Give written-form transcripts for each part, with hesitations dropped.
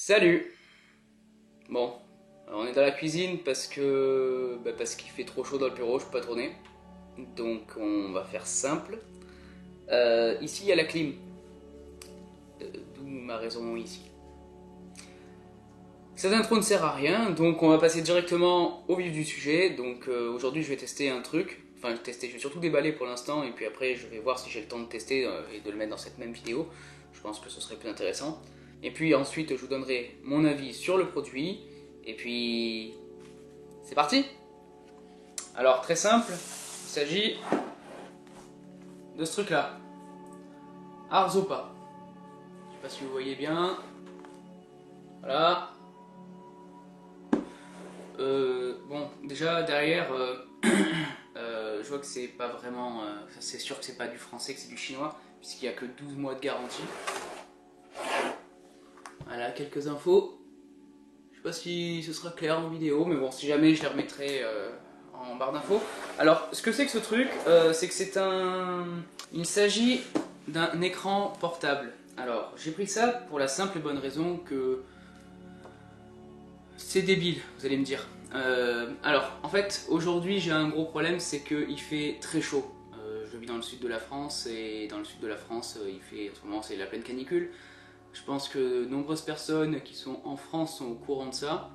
Salut. Bon, alors on est dans la cuisine parce qu'il fait trop chaud dans le bureau, je peux pas tourner. Donc on va faire simple. Ici il y a la clim. D'où ma raison ici. Cette intro ne sert à rien, donc on va passer directement au vif du sujet. Donc aujourd'hui je vais tester un truc. Enfin je vais surtout déballer pour l'instant et puis après je vais voir si j'ai le temps de tester et de le mettre dans cette même vidéo. Je pense que ce serait plus intéressant. Et puis ensuite je vous donnerai mon avis sur le produit. Et puis c'est parti. Alors très simple, il s'agit de ce truc là. Arzopa. Je sais pas si vous voyez bien. Voilà. Bon, déjà derrière, je vois que c'est pas vraiment. C'est sûr que c'est pas du français, que c'est du chinois, puisqu'il y a que 12 mois de garantie. Voilà, quelques infos. Je sais pas si ce sera clair en vidéo, mais bon, si jamais je les remettrai en barre d'infos. Alors, ce que c'est que ce truc, c'est que c'est un. Il s'agit d'un écran portable. Alors, j'ai pris ça pour la simple et bonne raison que. C'est débile, vous allez me dire. Alors, en fait, aujourd'hui j'ai un gros problème, c'est qu'il fait très chaud. Je vis dans le sud de la France et dans le sud de la France, il fait en ce moment c'est la pleine canicule. Je pense que de nombreuses personnes qui sont en France sont au courant de ça.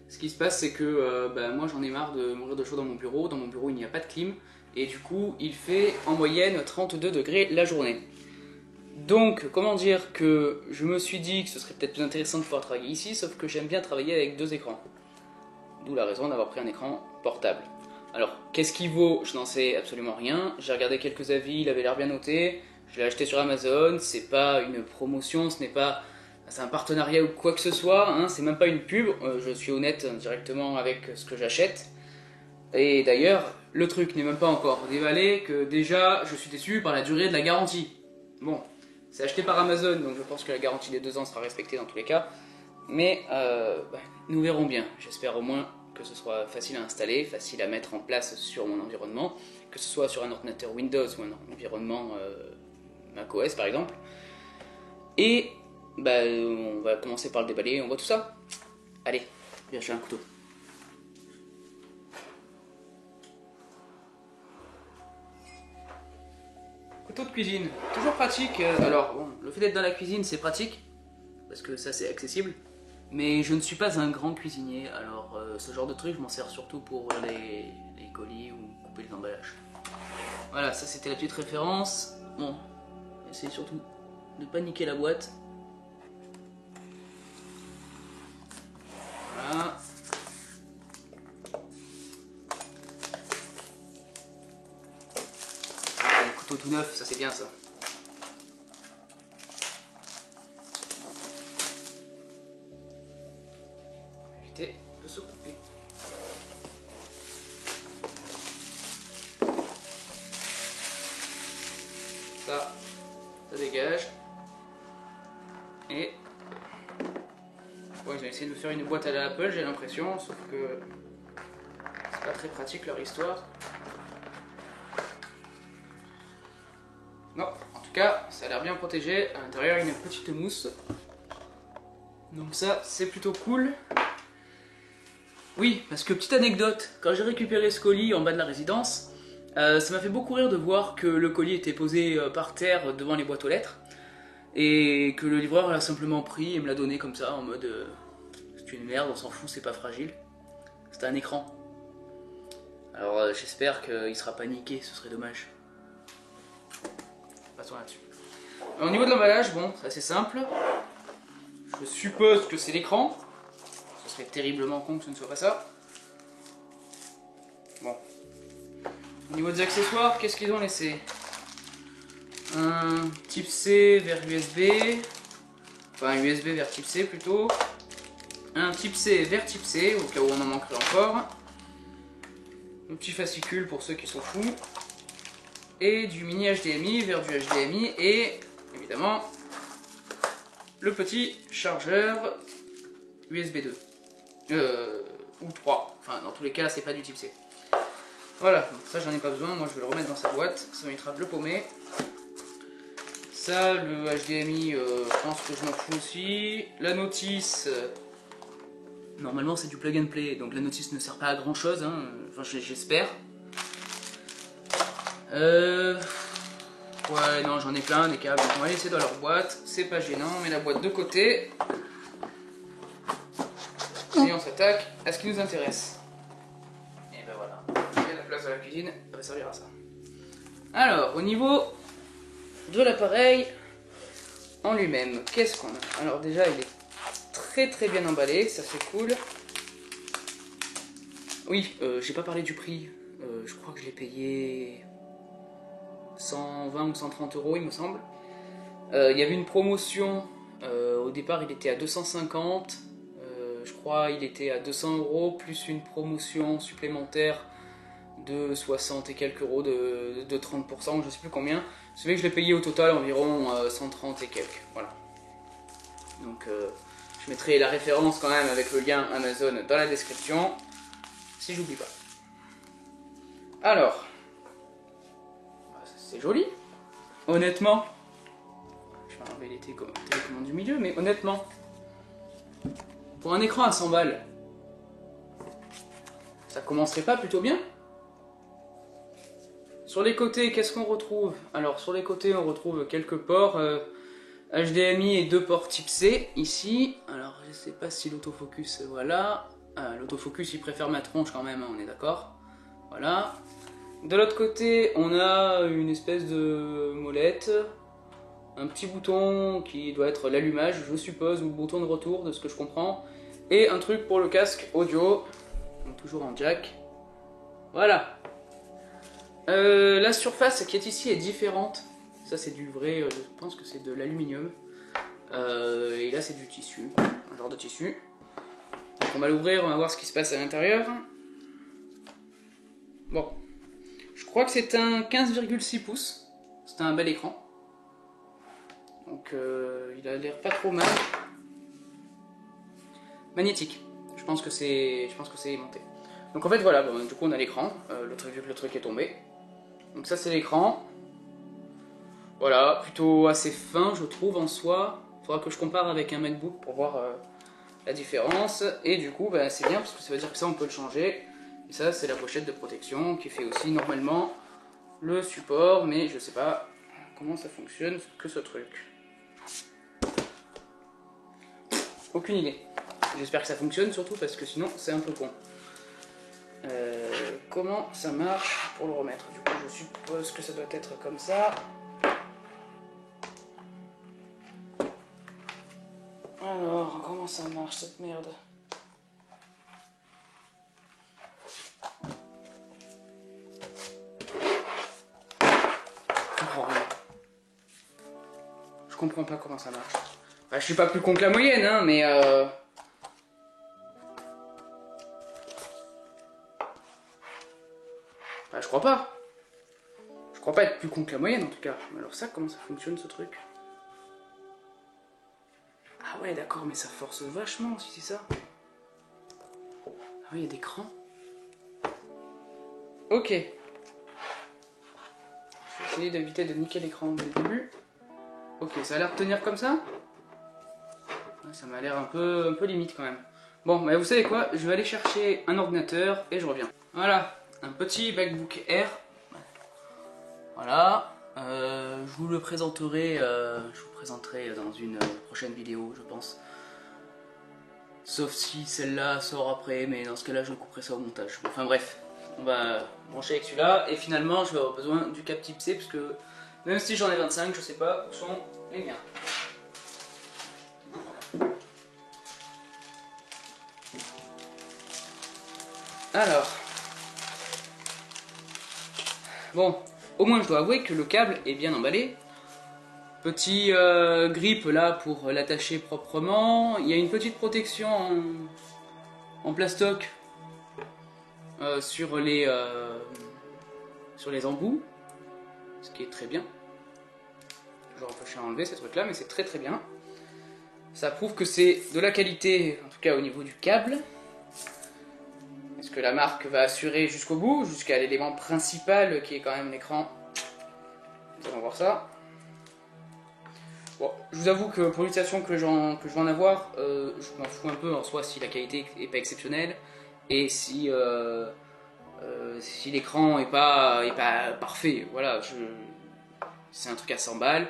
Ce qui se passe, c'est que moi j'en ai marre de mourir de chaud dans mon bureau. Dans mon bureau, il n'y a pas de clim et du coup, il fait en moyenne 32 degrés la journée. Donc, comment dire que je me suis dit que ce serait peut-être plus intéressant de pouvoir travailler ici, sauf que j'aime bien travailler avec deux écrans. D'où la raison d'avoir pris un écran portable. Alors, qu'est-ce qu'il vaut? Je n'en sais absolument rien. J'ai regardé quelques avis, il avait l'air bien noté. Je l'ai acheté sur Amazon, c'est pas une promotion, c'est un partenariat ou quoi que ce soit, hein, c'est même pas une pub, je suis honnête directement avec ce que j'achète. Et d'ailleurs, le truc n'est même pas encore déballé, que déjà, je suis déçu par la durée de la garantie. Bon. C'est acheté par Amazon, donc je pense que la garantie des 2 ans sera respectée dans tous les cas. Mais nous verrons bien. J'espère au moins que ce soit facile à installer, facile à mettre en place sur mon environnement, que ce soit sur un ordinateur Windows ou un environnement macOS par exemple. Et on va commencer par le déballer, on voit tout ça. Allez, viens, j'ai un couteau. Couteau de cuisine, toujours pratique. Alors, bon, le fait d'être dans la cuisine, c'est pratique, parce que ça, c'est accessible. Mais je ne suis pas un grand cuisinier, alors ce genre de truc, je m'en sers surtout pour ouvrir les colis ou couper les emballages. Voilà, ça c'était la petite référence. Bon, essayez surtout de ne pas niquer la boîte. Voilà. Tout neuf, ça c'est bien ça. Éviter de se couper. Ça dégage. Et ouais, j'ai essayé de me faire une boîte à la Apple, j'ai l'impression, sauf que c'est pas très pratique leur histoire. Non, en tout cas, ça a l'air bien protégé. À l'intérieur, il y a une petite mousse. Donc ça, c'est plutôt cool. Oui, parce que petite anecdote, quand j'ai récupéré ce colis en bas de la résidence, ça m'a fait beaucoup rire de voir que le colis était posé par terre devant les boîtes aux lettres. Et que le livreur l'a simplement pris et me l'a donné comme ça, en mode c'est une merde, on s'en fout, c'est pas fragile. C'était un écran. Alors j'espère qu'il sera pas niqué, ce serait dommage. Passons là-dessus. Au niveau de l'emballage, bon, c'est assez simple. Je suppose que c'est l'écran. Ce serait terriblement con que ce ne soit pas ça. Bon. Au niveau des accessoires, qu'est-ce qu'ils ont laissé? Un type C vers USB. Enfin, USB vers type C plutôt. Un type C vers type C, au cas où on en manquerait encore. Un petit fascicule pour ceux qui sont fous. Et du mini HDMI vers du HDMI et évidemment le petit chargeur USB 2 ou 3, enfin dans tous les cas c'est pas du type C. Voilà, donc ça j'en ai pas besoin, moi je vais le remettre dans sa boîte, ça m'évitera de le paumer. Ça, le HDMI, je pense que je m'en fous aussi. La notice, normalement c'est du plug and play, donc la notice ne sert pas à grand chose, hein. Enfin j'espère. Ouais, non, j'en ai plein des câbles, donc on va les laisser dans leur boîte, c'est pas gênant, on met la boîte de côté. Et on s'attaque à ce qui nous intéresse. Et ben voilà, il y a la place de la cuisine, ça va servir à ça. Alors, au niveau de l'appareil en lui-même, qu'est-ce qu'on a? Alors déjà, il est très bien emballé, ça c'est cool. Oui, j'ai pas parlé du prix, je crois que je l'ai payé 120 ou 130 euros il me semble. Il y avait une promotion, au départ il était à 250, je crois il était à 200 euros, plus une promotion supplémentaire de 60 et quelques euros, de 30%, je sais plus combien. Vous savez que je l'ai payé au total environ 130 et quelques, voilà. Donc je mettrai la référence quand même avec le lien Amazon dans la description, si j'oublie pas. Alors, c'est joli, honnêtement. Je vais enlever les télécommandes du milieu, mais honnêtement, pour un écran à 100 balles, ça commencerait pas plutôt bien? Sur les côtés, qu'est-ce qu'on retrouve? Alors sur les côtés, on retrouve quelques ports HDMI et 2 ports type C ici. Alors je sais pas si l'autofocus, voilà. L'autofocus il préfère ma tronche quand même, hein, on est d'accord. Voilà. De l'autre côté, on a une espèce de molette, un petit bouton qui doit être l'allumage, je suppose, ou le bouton de retour, de ce que je comprends, et un truc pour le casque audio, donc toujours en jack. Voilà. La surface qui est ici est différente. Ça c'est du vrai, je pense que c'est de l'aluminium. Et là c'est du tissu, un genre de tissu. Donc on va l'ouvrir, on va voir ce qui se passe à l'intérieur. Bon, je crois que c'est un 15,6 pouces. C'est un bel écran. Donc il a l'air pas trop mal. Magnétique. Je pense que c'est aimanté. Donc en fait voilà, bon, du coup on a l'écran, vu que le truc est tombé. Donc ça c'est l'écran. Voilà, plutôt assez fin je trouve en soi. Il faudra que je compare avec un MacBook pour voir la différence. Et du coup bah, c'est bien parce que ça veut dire que ça on peut le changer. Et ça c'est la pochette de protection qui fait aussi normalement le support. Mais je sais pas comment ça fonctionne que ce truc. Aucune idée. J'espère que ça fonctionne surtout parce que sinon c'est un peu con. Comment ça marche pour le remettre? Du coup je suppose que ça doit être comme ça. Alors comment ça marche cette merde? Je comprends pas comment ça marche. Bah, je suis pas plus con que la moyenne hein, mais bah, je crois pas. Je crois pas être plus con que la moyenne en tout cas. Alors ça, comment ça fonctionne ce truc? Ah ouais d'accord, mais ça force vachement si c'est ça. Ah oui, il y a des crans. Ok. Je vais essayer d'éviter de niquer l'écran dès le début. Ok, ça a l'air de tenir comme ça. Ça m'a l'air un peu limite quand même. Bon, bah vous savez quoi? Je vais aller chercher un ordinateur et je reviens. Voilà, un petit MacBook Air. Voilà. Je vous le présenterai, dans une prochaine vidéo, je pense. Sauf si celle-là sort après, mais dans ce cas-là, je couperai ça au montage. Enfin bref, on va brancher avec celui-là. Et finalement, je vais avoir besoin du câble type C, parce que même si j'en ai 25, je sais pas où sont les miens. Alors, bon, au moins je dois avouer que le câble est bien emballé. Petit grip là pour l'attacher proprement. Il y a une petite protection en plastoc sur les embouts, ce qui est très bien. Toujours un peu chiant à enlever ces trucs là, mais c'est très bien. Ça prouve que c'est de la qualité, en tout cas au niveau du câble. Est-ce que la marque va assurer jusqu'au bout, jusqu'à l'élément principal qui est quand même l'écran? Nous allons voir ça. Bon, je vous avoue que pour l'utilisation que je vais en avoir, je m'en fous un peu en soi si la qualité est pas exceptionnelle et si l'écran est pas parfait. Voilà, c'est un truc à 100 balles,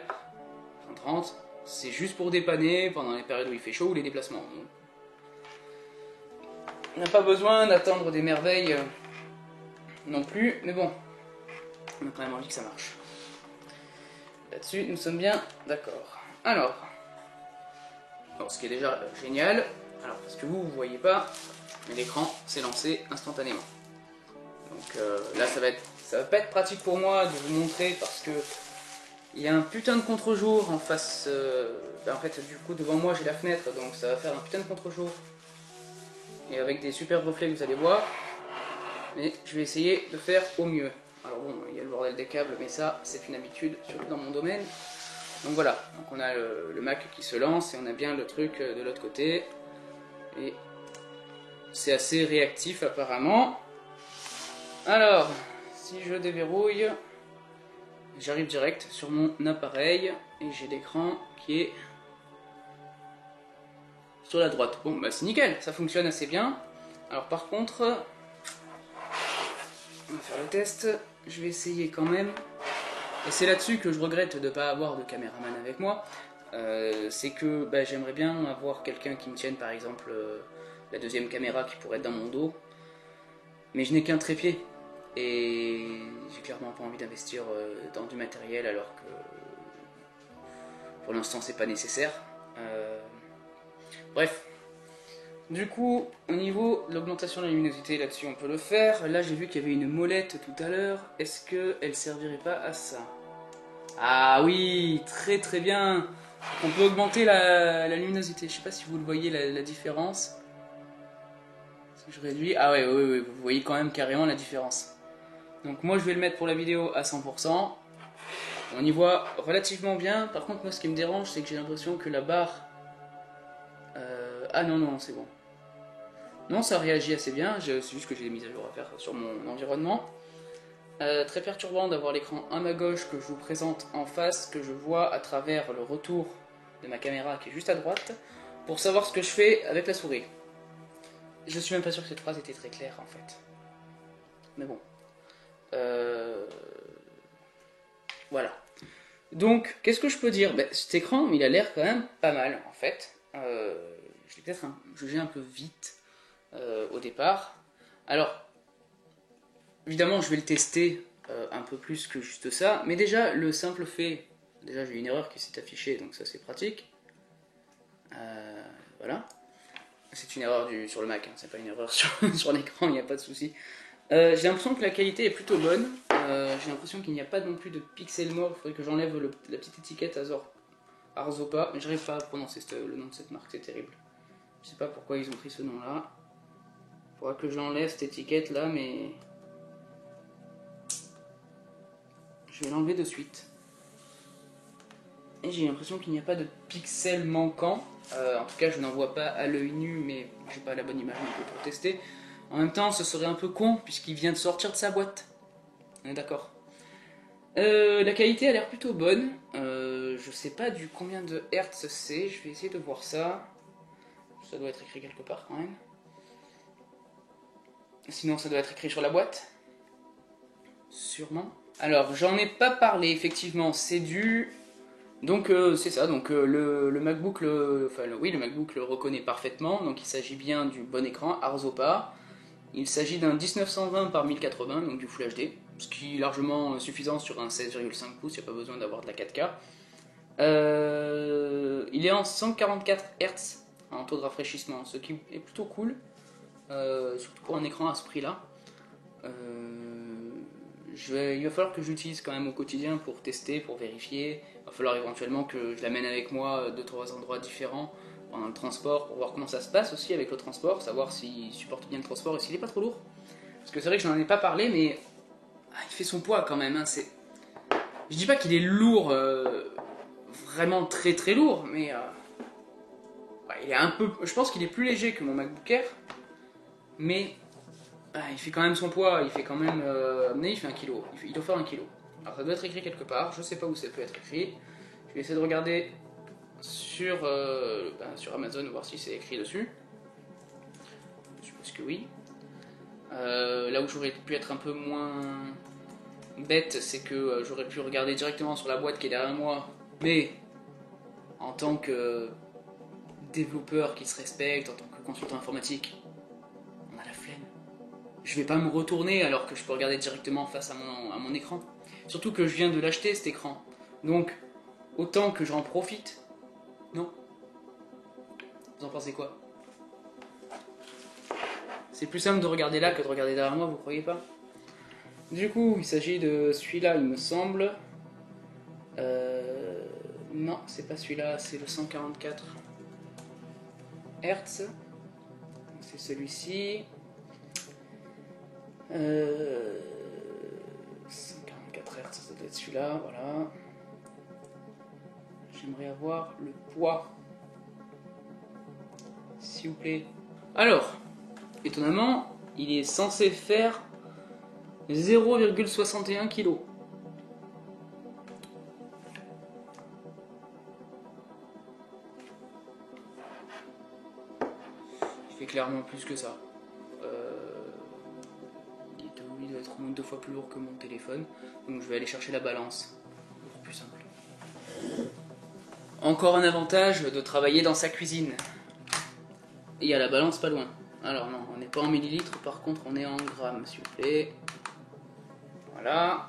130. C'est juste pour dépanner pendant les périodes où il fait chaud ou les déplacements. Donc, on n'a pas besoin d'attendre des merveilles non plus, mais bon, on a quand même envie que ça marche. Là-dessus, nous sommes bien d'accord. Alors, ce qui est déjà génial, alors parce que vous voyez pas, mais l'écran s'est lancé instantanément. Donc là, ça va pas être pratique pour moi de vous montrer parce que il y a un putain de contre-jour en face. En fait, du coup, devant moi, j'ai la fenêtre, donc ça va faire un putain de contre-jour. Et avec des super reflets que vous allez voir. Mais je vais essayer de faire au mieux. Alors bon, il y a le bordel des câbles, mais ça, c'est une habitude, surtout dans mon domaine. Donc voilà, donc on a le Mac qui se lance et on a bien le truc de l'autre côté. Et c'est assez réactif apparemment. Alors, si je déverrouille, j'arrive direct sur mon appareil et j'ai l'écran qui est sur la droite. Bon, bah c'est nickel, ça fonctionne assez bien. Alors par contre, on va faire le test. Je vais essayer quand même. Et c'est là-dessus que je regrette de ne pas avoir de caméraman avec moi. C'est que bah, j'aimerais bien avoir quelqu'un qui me tienne par exemple la deuxième caméra qui pourrait être dans mon dos. Mais je n'ai qu'un trépied. Et j'ai clairement pas envie d'investir dans du matériel alors que pour l'instant c'est pas nécessaire. Bref. Du coup, au niveau de l'augmentation de la luminosité, là-dessus on peut le faire. Là j'ai vu qu'il y avait une molette tout à l'heure. Est-ce qu'elle servirait pas à ça? Ah oui, très très bien. On peut augmenter la luminosité. Je sais pas si vous le voyez la différence. Si je réduis... Ah ouais, oui, vous voyez quand même carrément la différence. Donc moi je vais le mettre pour la vidéo à 100%. On y voit relativement bien. Par contre moi ce qui me dérange c'est que j'ai l'impression que la barre... Ah non, c'est bon. Non, ça réagit assez bien, c'est juste que j'ai des mises à jour à faire sur mon environnement. Très perturbant d'avoir l'écran à ma gauche que je vous présente en face, que je vois à travers le retour de ma caméra qui est juste à droite, pour savoir ce que je fais avec la souris. Je suis même pas sûr que cette phrase était très claire en fait. Mais bon. Voilà. Donc, qu'est-ce que je peux dire? Cet écran, il a l'air quand même pas mal en fait. Je l'ai peut-être jugé un peu vite au départ. Alors, évidemment, je vais le tester un peu plus que juste ça, mais déjà, le simple fait... Déjà, j'ai une erreur qui s'est affichée, donc ça c'est pratique. Voilà. C'est une erreur sur le Mac, hein, c'est pas une erreur sur l'écran, il n'y a pas de souci. J'ai l'impression que la qualité est plutôt bonne. J'ai l'impression qu'il n'y a pas non plus de pixels morts. Il faudrait que j'enlève la petite étiquette Arzopa, mais j'arrive pas à prononcer le nom de cette marque, c'est terrible. Je sais pas pourquoi ils ont pris ce nom-là. Il faudra que j'enlève cette étiquette là, mais je vais l'enlever de suite. Et j'ai l'impression qu'il n'y a pas de pixels manquants. En tout cas, je n'en vois pas à l'œil nu, mais j'ai pas la bonne image non plus pour tester. En même temps, ce serait un peu con, puisqu'il vient de sortir de sa boîte. On est d'accord. La qualité a l'air plutôt bonne. Je sais pas du combien de hertz c'est. Je vais essayer de voir ça. Ça doit être écrit quelque part quand même. Sinon, ça doit être écrit sur la boîte. Sûrement. Alors, j'en ai pas parlé, effectivement. C'est du... Donc, c'est ça. Donc, le MacBook, le MacBook le reconnaît parfaitement. Donc, il s'agit bien du bon écran, Arzopa. Il s'agit d'un 1920 par 1080, donc du Full HD, ce qui est largement suffisant sur un 16,5 pouces, il n'y a pas besoin d'avoir de la 4K. Il est en 144 Hz en taux de rafraîchissement, ce qui est plutôt cool, surtout pour un écran à ce prix-là. Il va falloir que j'utilise quand même au quotidien pour tester, pour vérifier. Il va falloir éventuellement que je l'amène avec moi à 2-3 endroits différents pendant le transport pour voir comment ça se passe aussi avec le transport, savoir s'il supporte bien le transport et s'il n'est pas trop lourd. Parce que c'est vrai que je n'en ai pas parlé, mais il fait son poids quand même. Hein. Je dis pas qu'il est lourd, vraiment très très lourd, mais il est un peu. Je pense qu'il est plus léger que mon MacBook Air, mais il fait quand même son poids. Il fait quand même. Il fait 1 kg. Il doit faire 1 kg. Alors ça doit être écrit quelque part. Je sais pas où ça peut être écrit. Je vais essayer de regarder sur Amazon, voir si c'est écrit dessus. Je suppose que oui. Là où j'aurais pu être un peu moins bête, c'est que j'aurais pu regarder directement sur la boîte qui est derrière moi, mais en tant que développeur qui se respecte, en tant que consultant informatique, on a la flemme. Je vais pas me retourner alors que je peux regarder directement face à mon écran. Surtout que je viens de l'acheter cet écran. Donc, autant que j'en profite. Non? Vous en pensez quoi? C'est plus simple de regarder là que de regarder derrière moi, vous croyez pas? Du coup, il s'agit de celui-là, il me semble. Non, c'est pas celui-là, c'est le 144 Hz. C'est celui-ci. 144 Hz, ça doit être celui-là, voilà. J'aimerais avoir le poids. S'il vous plaît. Alors, étonnamment, il est censé faire 0,61 kg. Il fait clairement plus que ça. Il doit être au moins 2 fois plus lourd que mon téléphone. Donc je vais aller chercher la balance. Pour plus simple. Encore un avantage de travailler dans sa cuisine. Il y a la balance pas loin. Alors non, on n'est pas en millilitres, par contre on est en grammes, s'il vous plaît. Voilà.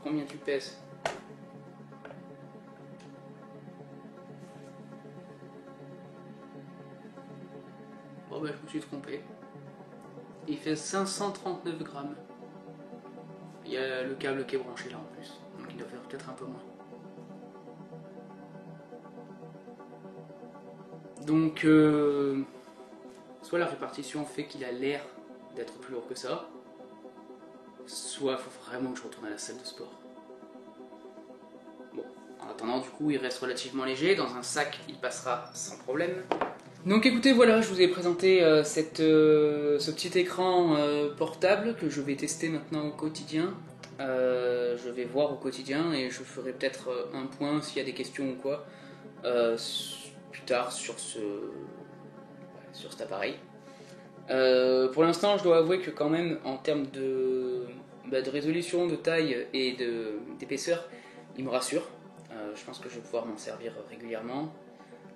Combien tu pèses? Bon bah je me suis trompé. Il fait 539 grammes. Il y a le câble qui est branché là en plus. Donc il doit faire peut-être un peu moins. Donc soit la répartition fait qu'il a l'air d'être plus lourd que ça, soit il faut vraiment que je retourne à la salle de sport. Bon, en attendant du coup il reste relativement léger, dans un sac il passera sans problème. Donc écoutez, voilà, je vous ai présenté ce petit écran portable que je vais tester maintenant au quotidien. Je vais voir au quotidien et je ferai peut-être un point s'il y a des questions ou quoi plus tard sur cet appareil. Pour l'instant, je dois avouer que quand même en termes de résolution, de taille et d'épaisseur, il me rassure. Je pense que je vais pouvoir m'en servir régulièrement.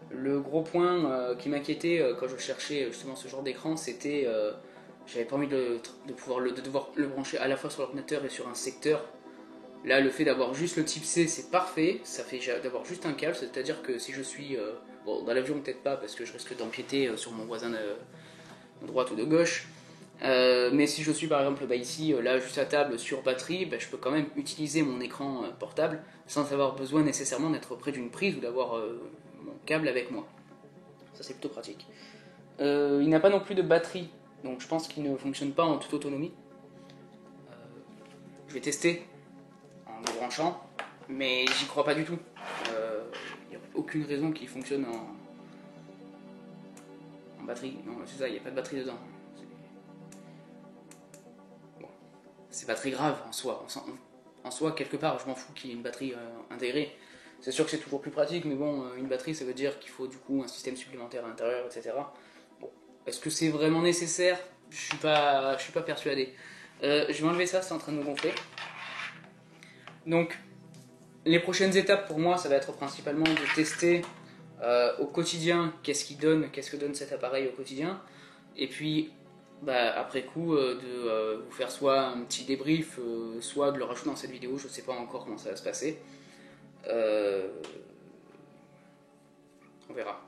Le gros point qui m'inquiétait quand je cherchais justement ce genre d'écran, c'était j'avais pas envie de devoir le brancher à la fois sur l'ordinateur et sur un secteur. Là, le fait d'avoir juste le type C, c'est parfait. Ça fait d'avoir juste un câble, c'est-à-dire que si je suis bon, dans l'avion peut-être pas parce que je risque d'empiéter sur mon voisin de droite ou de gauche. Mais si je suis par exemple ici, là juste à table sur batterie, je peux quand même utiliser mon écran portable sans avoir besoin nécessairement d'être près d'une prise ou d'avoir mon câble avec moi. Ça c'est plutôt pratique. Il n'a pas non plus de batterie, donc je pense qu'il ne fonctionne pas en toute autonomie. Je vais tester en le branchant, mais j'y crois pas du tout. Il n'y a aucune raison qu'il fonctionne en batterie. Non, c'est ça, il n'y a pas de batterie dedans. C'est pas très grave en soi. En soi, quelque part, je m'en fous qu'il y ait une batterie intégrée. C'est sûr que c'est toujours plus pratique, mais bon, une batterie, ça veut dire qu'il faut du coup un système supplémentaire à l'intérieur, etc. Bon, est-ce que c'est vraiment nécessaire? Je suis pas persuadé. Je vais enlever ça, c'est en train de me gonfler. Donc, les prochaines étapes pour moi, ça va être principalement de tester au quotidien qu'est-ce que donne cet appareil au quotidien. Et puis, après coup, de vous faire soit un petit débrief, soit de le rajouter dans cette vidéo, je sais pas encore comment ça va se passer. On verra.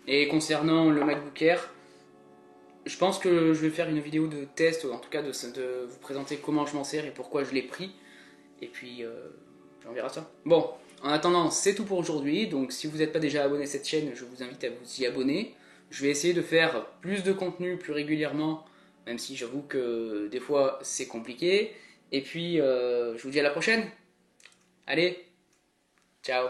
Et concernant le MacBook Air, je pense que je vais faire une vidéo de test, en tout cas de vous présenter comment je m'en sers et pourquoi je l'ai pris. Et puis, on verra ça. Bon, en attendant, c'est tout pour aujourd'hui. Donc si vous n'êtes pas déjà abonné à cette chaîne, je vous invite à vous y abonner. Je vais essayer de faire plus de contenu plus régulièrement, même si j'avoue que des fois c'est compliqué. Et puis, je vous dis à la prochaine. Allez, ciao.